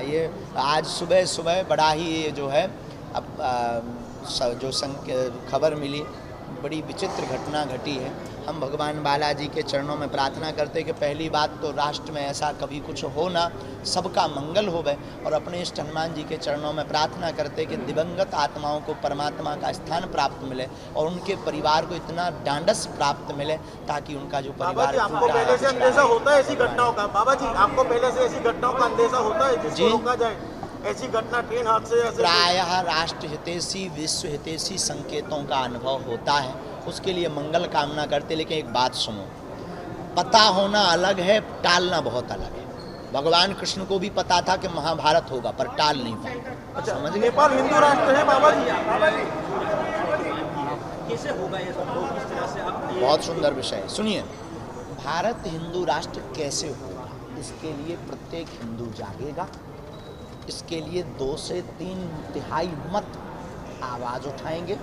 ये आज सुबह सुबह बड़ा ही ये जो है अब जो खबर मिली, बड़ी विचित्र घटना घटी है। हम भगवान बालाजी के चरणों में प्रार्थना करते कि पहली बात तो राष्ट्र में ऐसा कभी कुछ हो ना, सबका मंगल हो गए, और अपने इष्ट हनुमान जी के चरणों में प्रार्थना करते कि दिवंगत आत्माओं को परमात्मा का स्थान प्राप्त मिले और उनके परिवार को इतना डांडस प्राप्त मिले ताकि उनका जो परिवार। आपको पहले से अंदेशा होता है ऐसी घटनाओं का? बाबा जी, आपको पहले से ऐसी घटनाओं का अंदेशा होता है जिसको रोका जाए? ऐसी घटना ट्रेन हादसे प्रायः राष्ट्र हितैषी विश्व हितैषी संकेतों का अनुभव होता है, उसके लिए मंगल कामना करते। लेकिन एक बात सुनो, पता होना अलग है, टालना बहुत अलग है। भगवान कृष्ण को भी पता था कि महाभारत होगा, पर टाल नहीं पाए। अच्छा, समझ गए? नेपाल हिंदू राष्ट्र है बाबा जी, कैसे होगा ये सब? किस तरह से आप? बहुत सुंदर विषय है, सुनिए। भारत हिंदू राष्ट्र कैसे होगा, इसके लिए प्रत्येक हिंदू जागेगा। इसके लिए 2 से 3 तिहाई मत आवाज़ उठाएंगे।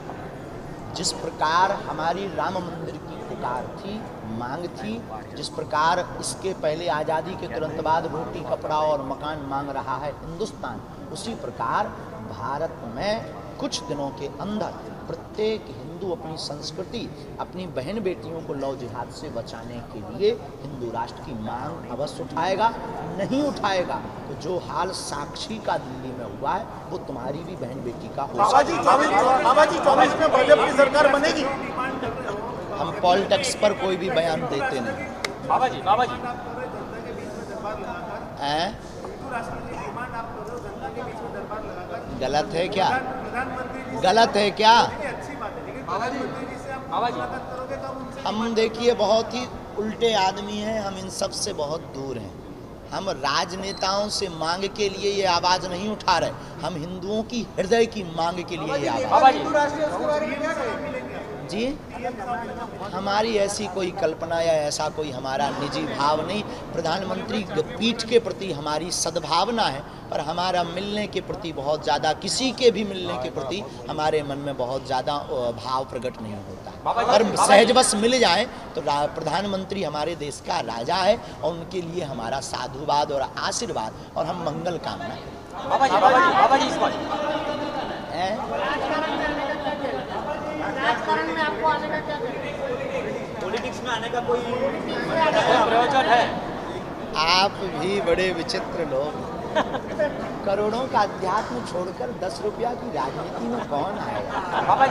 जिस प्रकार हमारी राम मंदिर की पुकार थी, मांग थी, जिस प्रकार इसके पहले आज़ादी के तुरंत बाद रोटी कपड़ा और मकान मांग रहा है हिंदुस्तान, उसी प्रकार भारत में कुछ दिनों के अंदर प्रत्येक हिंदू अपनी संस्कृति, अपनी बहन बेटियों को लौ जिहाद से बचाने के लिए हिंदू राष्ट्र की मांग अवश्य उठाएगा। नहीं उठाएगा तो जो हाल साक्षी का दिल्ली में हुआ है वो तुम्हारी भी बहन बेटी का हो। बाबा जी 24 में भाजपा की सरकार बनेगी। हम पॉलिटिक्स पर कोई भी बयान देते नहीं। बाबा जी हैं? गलत है क्या? गलत है क्या? हम देखिए बहुत ही उल्टे आदमी हैं, हम इन सब से बहुत दूर हैं। हम राजनेताओं से मांग के लिए ये आवाज़ नहीं उठा रहे, हम हिंदुओं की हृदय की मांग के लिए ये आवाज़। जी, हमारी ऐसी कोई कल्पना या ऐसा कोई हमारा निजी भाव नहीं। प्रधानमंत्री पीठ के प्रति हमारी सद्भावना है, पर हमारा मिलने के प्रति बहुत ज़्यादा, किसी के भी मिलने के प्रति हमारे मन में बहुत ज़्यादा भाव प्रकट नहीं होता। पर सहजवश मिल जाए तो प्रधानमंत्री हमारे देश का राजा है और उनके लिए हमारा साधुवाद और आशीर्वाद और हम मंगल कामना राजकारण में आपको आने का क्या पॉलिटिक्स में आने का कोई प्रयोजन है? आप भी बड़े विचित्र लोग। करोड़ों का अध्यात्म छोड़कर 10 रुपया की राजनीति में कौन आएगा? बाबा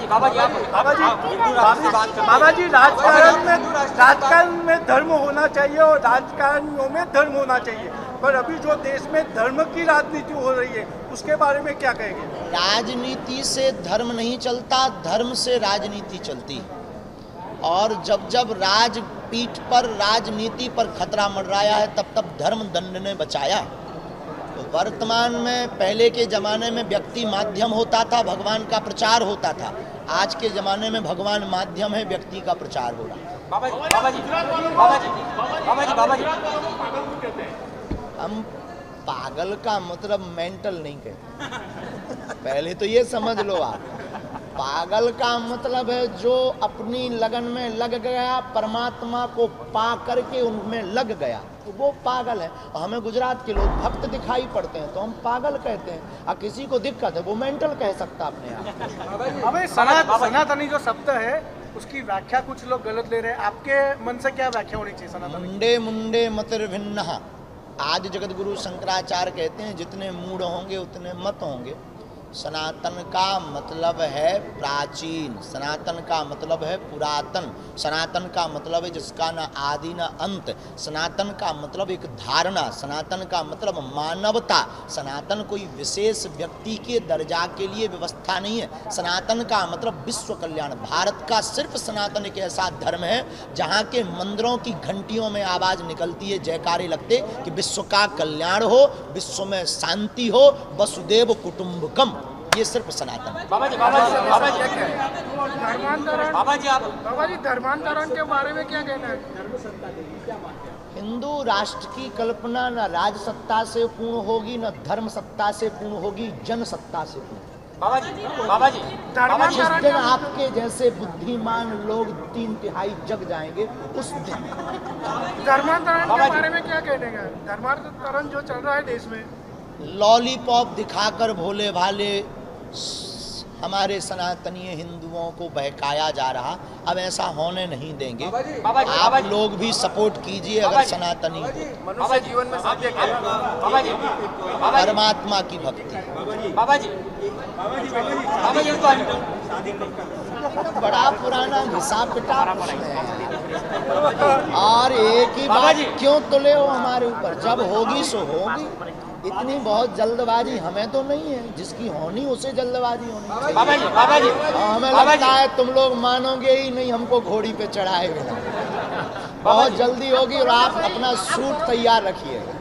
जी राजकारण में धर्म होना चाहिए और राजकारणियों में धर्म होना चाहिए, पर अभी जो देश में धर्म की राजनीति हो रही है उसके बारे में क्या कहेंगे? राजनीति से धर्म नहीं चलता, धर्म से राजनीति चलती। और जब जब राजपीठ पर, राजनीति पर खतरा मंडराया है तब तब धर्म दंड ने बचाया। तो वर्तमान में, पहले के ज़माने में व्यक्ति माध्यम होता था, भगवान का प्रचार होता था। आज के ज़माने में भगवान माध्यम है, व्यक्ति का प्रचार हो रहा है। बाबा जी हम पागल का मतलब मेंटल नहीं कहते, पहले तो ये समझ लो आप। पागल का मतलब है जो अपनी लगन में लग गया, परमात्मा को पा करके उनमें लग गया, तो वो पागल है। और हमें गुजरात के लोग भक्त दिखाई पड़ते हैं तो हम पागल कहते हैं, और किसी को दिक्कत है वो मेंटल कह सकता अपने आप। हमें सनातनी जो शब्द है उसकी व्याख्या कुछ लोग गलत ले रहे हैं, आपके मन से क्या व्याख्या होनी चाहिए सनातनी? मुंडे मुंडे मतिर्भिन्नः। आदि जगत गुरु शंकराचार्य कहते हैं जितने मूड होंगे उतने मत होंगे। सनातन का मतलब है प्राचीन, सनातन का मतलब है पुरातन, सनातन का मतलब है जिसका ना आदि ना अंत, सनातन का मतलब एक धारणा, सनातन का मतलब मानवता। सनातन कोई विशेष व्यक्ति के दर्जा के लिए व्यवस्था नहीं है। सनातन का मतलब विश्व कल्याण। भारत का सिर्फ सनातन एक ऐसा धर्म है जहाँ के मंदिरों की घंटियों में आवाज़ निकलती है, जयकारे लगते कि विश्व का कल्याण हो, विश्व में शांति हो, वसुदेव कुटुंबकम। ये सिर्फ सनातन है। बाबा जी धर्मांतरण के बारे में क्या कहना है? हिंदू राष्ट्र की कल्पना न राज सत्ता से पूर्ण होगी, न धर्म सत्ता से पूर्ण होगी, जन सत्ता से पूर्ण। बाबा जी जिस दिन आपके जैसे बुद्धिमान लोग 3/3 जग जाएंगे उस दिन। धर्मांतरण के बारे में क्या कहने का? धर्मांतरण जो चल रहा है देश में लॉलीपॉप दिखाकर भोले भाले हमारे सनातनीय हिंदुओं को बहकाया जा रहा। अब ऐसा होने नहीं देंगे। आप लोग भी सपोर्ट कीजिए अगर सनातनी मनुष्य जीवन में सत्य क्या है? परमात्मा की भक्ति। बड़ा पुराना घिसा पिटा प्रश्न है और एक ही बात क्यों तुले हो हमारे ऊपर? जब होगी सो होगी। इतनी बहुत जल्दबाजी हमें तो नहीं है, जिसकी होनी उसे जल्दबाजी होनी चाहिए। हमें लगता है तुम लोग मानोगे ही नहीं हमको घोड़ी पे चढ़ाए बिना। बहुत जल्दी होगी और आप अपना सूट तैयार रखिएगा।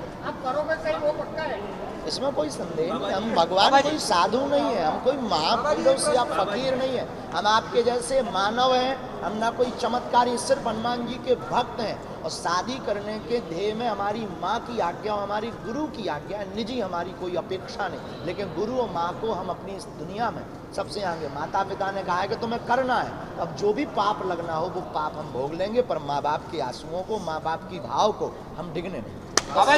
इसमें कोई संदेह नहीं। हम भगवान कोई साधु नहीं है, हम कोई महापुरुष या फकीर नहीं है। हम आपके जैसे मानव हैं। हम ना कोई चमत्कारी, सिर्फ हनुमान जी के भक्त हैं। और शादी करने के ध्येय में हमारी माँ की आज्ञा और हमारी गुरु की आज्ञा है। निजी हमारी कोई अपेक्षा नहीं, लेकिन गुरु और माँ को हम अपनी इस दुनिया में सबसे आगे। माता पिता ने कहा है कि तुम्हें करना है, अब जो भी पाप लगना हो वो पाप हम भोग लेंगे, पर माँ बाप के आंसुओं को, माँ बाप की भाव को हम डिगने नहीं। बाबा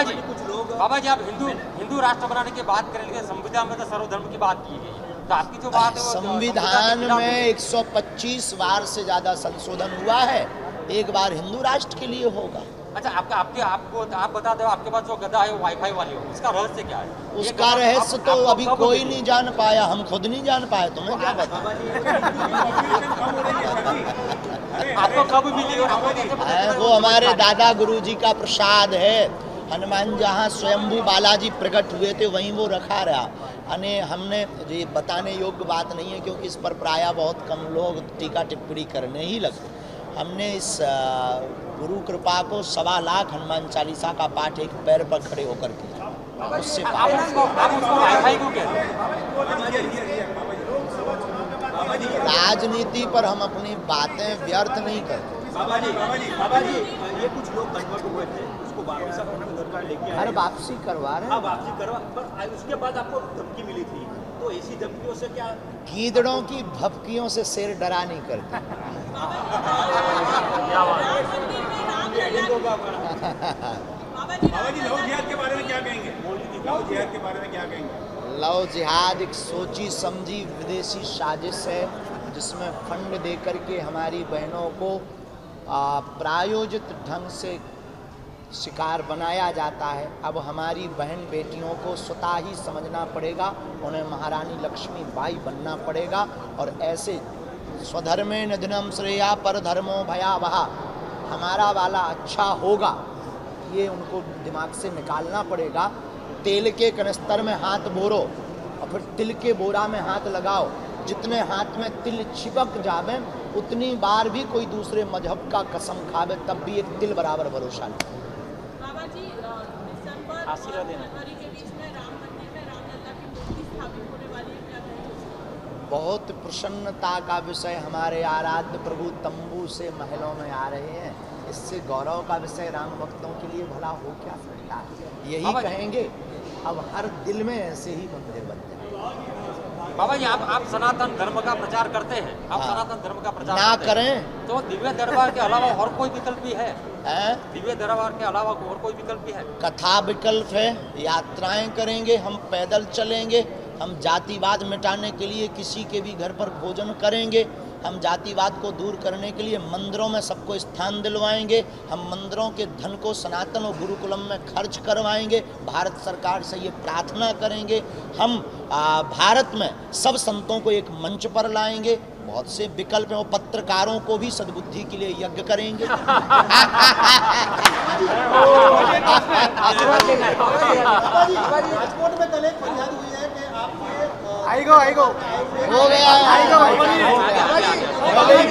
जी कुछ लोग आप हिंदू राष्ट्र बनाने की बात करें, लेकिन संविधान में तो सर्वधर्म की बात की गई है। तो आपकी जो बात है संविधान में 125 बार से ज्यादा संशोधन हुआ है। एक बार हिंदू राष्ट्र के लिए होगा। अच्छा, आप बता दो, आपके पास जो गदा है वो वाईफाई वाली हो, उसका रहस्य क्या है? उसका रहस्य तो अभी कोई नहीं जान पाया, हम खुद नहीं जान पाए। तुम्हें क्या पता? आपको कब मिली? वो हमारे दादा गुरुजी का प्रसाद है। हनुमान जहाँ स्वयंभू बालाजी प्रकट हुए थे वहीं वो रखा रहा। हमने ये बताने योग्य बात नहीं है, क्योंकि इस पर प्रायः बहुत कम लोग टीका टिप्पणी करने ही लगे। हमने इस गुरु कृपा को 1.25 लाख हनुमान चालीसा का पाठ एक पैर पर खड़े होकर किया। उससे राजनीति पर हम अपनी बातें व्यर्थ नहीं करते। बाबा जी, ये कुछ लोग कन्वर्ट हुए थे, उसको वापस अपने घर का लेके आए। हर वापसी करवा रहे हैं। वापसी करवा, पर उसके बाद आपको धमकी मिली थी, तो ऐसी धमकियों से क्या? गीदड़ों की भपकियों से शेर डरा नहीं करते। बाबा जी, लव जिहाद के बारे में क्या कहेंगे? लव जिहाद के बारे में क्या कहेंगे? लव जिहाद एक सोची समझी विदेशी साजिश है, जिसमें फंड दे करके हमारी बहनों को प्रायोजित ढंग से शिकार बनाया जाता है। अब हमारी बहन बेटियों को स्वतः ही समझना पड़ेगा, उन्हें महारानी लक्ष्मीबाई बनना पड़ेगा। और ऐसे स्वधर्मे निधनम श्रेया पर धर्मो भयावह, हमारा वाला अच्छा होगा, ये उनको दिमाग से निकालना पड़ेगा। तेल के कनस्तर में हाथ बोरो और फिर तिल के बोरा में हाथ लगाओ। जितने हाथ में तिल चिपक जावे उतनी बार भी कोई दूसरे मजहब का कसम खावे, तब भी एक तिल बराबर भरोसा नहीं। बाबा जी, दिसंबर और जनवरी के बीच में राम मंदिर में रामलला की मूर्ति स्थापित होने वाली है, क्या कहेंगे? बहुत प्रसन्नता का विषय, हमारे आराध्य प्रभु तंबू से महलों में आ रहे हैं। इससे गौरव का विषय राम भक्तों के लिए भला हो क्या सकता है? यही कहेंगे, अब हर दिल में ऐसे ही मंदिर बन जाए। बाबा जी, आप सनातन धर्म का प्रचार करते हैं, आप सनातन धर्म का प्रचार ना करते करें हैं, तो दिव्य दरबार के अलावा और कोई विकल्प भी है? दिव्य दरबार के अलावा और कोई विकल्प भी है? कथा विकल्प है, यात्राएं करेंगे, हम पैदल चलेंगे, हम जातिवाद मिटाने के लिए किसी के भी घर पर भोजन करेंगे, हम जातिवाद को दूर करने के लिए मंदिरों में सबको स्थान दिलवाएंगे, हम मंदिरों के धन को सनातन और गुरुकुलम में खर्च करवाएंगे, भारत सरकार से ये प्रार्थना करेंगे। हम भारत में सब संतों को एक मंच पर लाएंगे। बहुत से विकल्प हैं, और पत्रकारों को भी सद्बुद्धि के लिए यज्ञ करेंगे। हो गया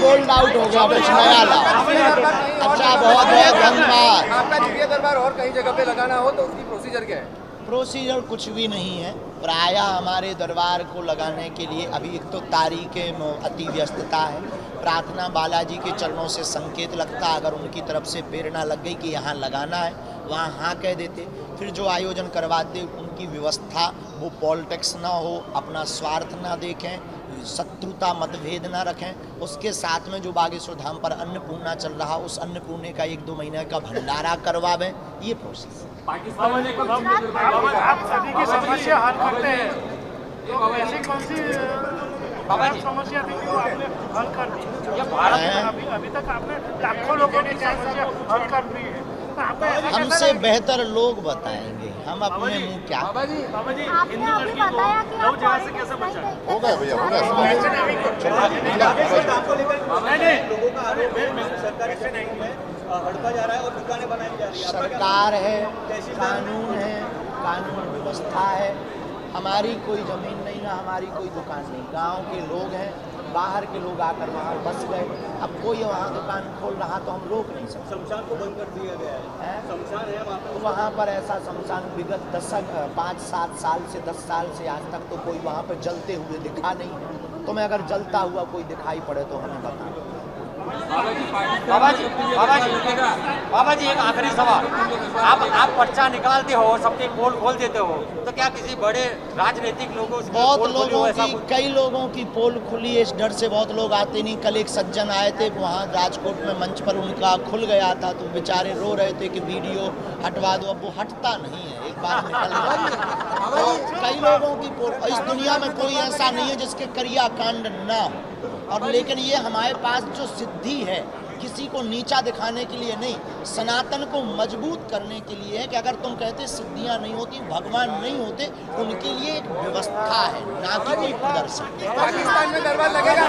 गोल्ड आउट हो गया, कुछ नया ला। अच्छा, बहुत बहुत धन्यवाद। आपका दिव्य दरबार और कहीं जगह पे लगाना हो तो उसकी प्रोसीजर क्या है? प्रोसीजर कुछ भी नहीं है। प्रायः हमारे दरबार को लगाने के लिए अभी एक तो तारीखें अति व्यस्तता है, प्रार्थना बालाजी के चरणों से संकेत लगता, अगर उनकी तरफ से प्रेरणा लग गई कि यहाँ लगाना है वहाँ हाँ कह देते। फिर जो आयोजन करवाते उनकी व्यवस्था वो पॉलिटिक्स ना हो, अपना स्वार्थ ना देखें, शत्रुता मतभेद ना रखें। उसके साथ में जो बागेश्वर धाम पर अन्नपूर्णा चल रहा, उस अन्नपूर्णे का 1-2 महीने का भंडारा करवावें, ये प्रोसेस। आप सभी की समस्या हल करते हैं, तो ऐसी कौन सी समस्या थी जो आपने हल कर दी? अभी तक आपने लाखों लोगों की समस्या हल कर दी है। हमसे बेहतर लोग बताएंगे, हम अपने मुंह क्या। आपने अभी बताया कि आप जगह से कैसे बचा? हो गया भैया, हो गया। सरकार है, कानून है, कानून व्यवस्था है। हमारी कोई ज़मीन नहीं है, हमारी कोई दुकान नहीं। गांव के लोग हैं, बाहर के लोग आकर वहाँ बस गए। अब कोई वहाँ दुकान खोल रहा तो हम रोक नहीं सकते। शमशान को बंद कर दिया गया है, शमशान है वहाँ तो वहाँ पर ऐसा शमशान विगत 5-7 साल से 10 साल से आज तक तो कोई वहाँ पर जलते हुए दिखा नहीं है। तो मैं अगर जलता हुआ कोई दिखाई पड़े तो हमें बताएं। बाबा जी एक आखिरी सवाल, आप पर्चा निकालते हो, सबके पोल खोल देते हो, तो क्या किसी बड़े राजनीतिक लोगों से बहुत लोगों की, कई लोगों की पोल खुली है, इस डर से बहुत लोग आते नहीं। कल एक सज्जन आए थे वहाँ राजकोट में, मंच पर उनका खुल गया था तो बेचारे रो रहे थे कि वीडियो हटवा दो। अब वो हटता नहीं है, एक बार निकल गया। तो कई लोगों की पोल, इस दुनिया में कोई ऐसा नहीं है जिसके क्रिया कांड ना हो। और लेकिन ये हमारे पास जो सिद्धि है, किसी को नीचा दिखाने के लिए नहीं, सनातन को मजबूत करने के लिए है कि अगर तुम कहते सिद्धियां नहीं होती, भगवान नहीं होते, उनके लिए एक व्यवस्था है, ना कि कोई प्रदर्शन। पाकिस्तान में दरबार लगेगा।